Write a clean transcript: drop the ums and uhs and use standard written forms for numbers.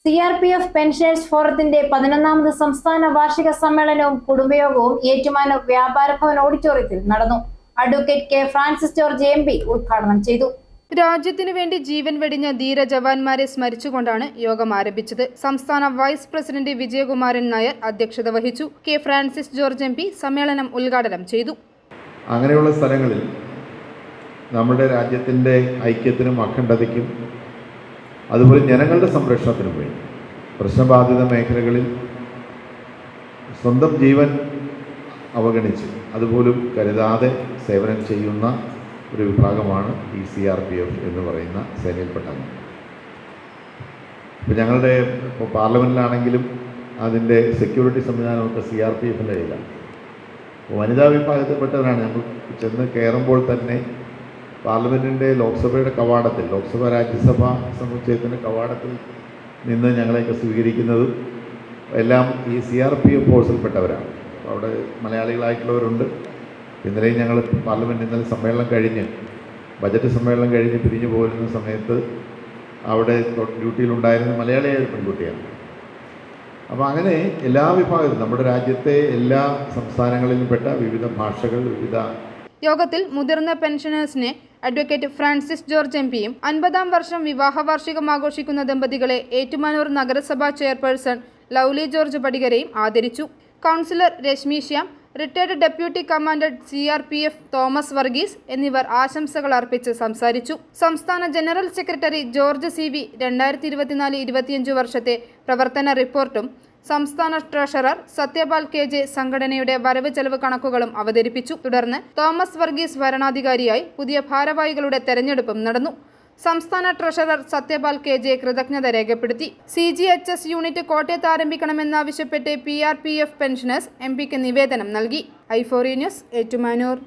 CRPF pensioners ഫോറത്തിന്റെ 11ാമത് സംസ്ഥാന വാർഷിക സമ്മേളനവും കുടുംബയോഗവും ഏറ്റുമാനൂർ വ്യാപാര ഭവൻ ഓഡിറ്റോറിയത്തിൽ നടന്നു. Advocate K Francis George MP ഉദ്ഘാടനം ചെയ്തു. രാജ്യത്തിനു വേണ്ടി ജീവൻ വെടിഞ്ഞ ധീര ജവാന്മാരെ സ്മരിച്ചുകൊണ്ടാണ് യോഗം ആരംഭിച്ചത്. സംസ്ഥാന വൈസ് പ്രസിഡന്റ് വിജയകുമാരൻ നായർ അധ്യക്ഷത വഹിച്ചു. കെ ഫ്രാൻസിസ് ജോർജ് MP സമ്മേളനം ഉദ്ഘാടനം ചെയ്തു. അങ്ങനെയുള്ള സ്ഥലങ്ങളിൽ നമ്മുടെ രാജ്യത്തിൻ്റെ ഐക്യത്തിനും അഖണ്ഡതയ്ക്കും അതുപോലെ ജനങ്ങളുടെ സംരക്ഷണത്തിനും വേണ്ടി പ്രശ്നബാധിത മേഖലകളിൽ സ്വന്തം ജീവൻ അവഗണിച്ച് അതുപോലും കരുതാതെ സേവനം ചെയ്യുന്ന ഒരു വിഭാഗമാണ് ഈ CRPF എന്ന് പറയുന്ന സേനയിൽപ്പെട്ട അംഗം. ഇപ്പോൾ ഞങ്ങളുടെ ഇപ്പോൾ പാർലമെൻറ്റിലാണെങ്കിലും അതിൻ്റെ സെക്യൂരിറ്റി സംവിധാനമൊക്കെ CRPFൻ്റെ കയ്യിലാണ്. വനിതാ വിഭാഗത്തിൽപ്പെട്ടവരാണ്. നമ്മൾ ചെന്ന് കയറുമ്പോൾ തന്നെ പാർലമെൻറ്റിൻ്റെ ലോക്സഭയുടെ കവാടത്തിൽ, ലോക്സഭ രാജ്യസഭ സമുച്ചയത്തിൻ്റെ കവാടത്തിൽ നിന്ന് ഞങ്ങളെയൊക്കെ സ്വീകരിക്കുന്നതും എല്ലാം ഈ CRPF ഫോഴ്സിൽപ്പെട്ടവരാണ്. അവിടെ മലയാളികളായിട്ടുള്ളവരുണ്ട്. ഇന്നലെയും ഞങ്ങൾ ഇന്നലെ സമ്മേളനം കഴിഞ്ഞ് ബജറ്റ് സമ്മേളനം കഴിഞ്ഞ് പിരിഞ്ഞു പോരുന്ന സമയത്ത് അവിടെ ഡ്യൂട്ടിയിലുണ്ടായിരുന്ന മലയാളിയായ ഒരു പെൺകുട്ടിയാണ്. അപ്പോൾ അങ്ങനെ എല്ലാ വിഭാഗത്തിലും നമ്മുടെ രാജ്യത്തെ എല്ലാ സംസ്ഥാനങ്ങളിലും പെട്ട വിവിധ ഭാഷകൾ, വിവിധ യോഗത്തിൽ മുതിർന്ന പെൻഷനേഴ്സിനെ അഡ്വക്കേറ്റ് ഫ്രാൻസിസ് ജോർജ് MPയും 50ാം വർഷം വിവാഹ വാർഷികം ആഘോഷിക്കുന്ന ദമ്പതികളെ ഏറ്റുമാനൂർ നഗരസഭാ ചെയർപേഴ്സൺ ലൗലി ജോർജ് പടികരെയും ആദരിച്ചു. Councillor Rashmi Shyam, retired deputy commandant CRPF Thomas Varghese എന്നിവർ ആശംസകൾ അർപ്പിച്ച് സംസാരിച്ചു. സംസ്ഥാന ജനറൽ സെക്രട്ടറി ജോർജ് CV 2024-25 വർഷത്തെ പ്രവർത്തന റിപ്പോർട്ടും സംസ്ഥാന ട്രഷറർ സത്യപാൽ KJ സംഘടനയുടെ വരവ് ചെലവ് കണക്കുകളും അവതരിപ്പിച്ചു. തുടർന്ന് തോമസ് വർഗീസ് വരണാധികാരിയായി പുതിയ ഭാരവാഹികളുടെ തെരഞ്ഞെടുപ്പും നടന്നു. സംസ്ഥാന ട്രഷറർ സത്യപാൽ KJ കൃതജ്ഞത രേഖപ്പെടുത്തി. CGHS യൂണിറ്റ് കോട്ടയത്ത് ആരംഭിക്കണമെന്നാവശ്യപ്പെട്ട് PRPF പെൻഷനേഴ്സ് MPക്ക് നിവേദനം നൽകി. i4E news, Ettumanoor.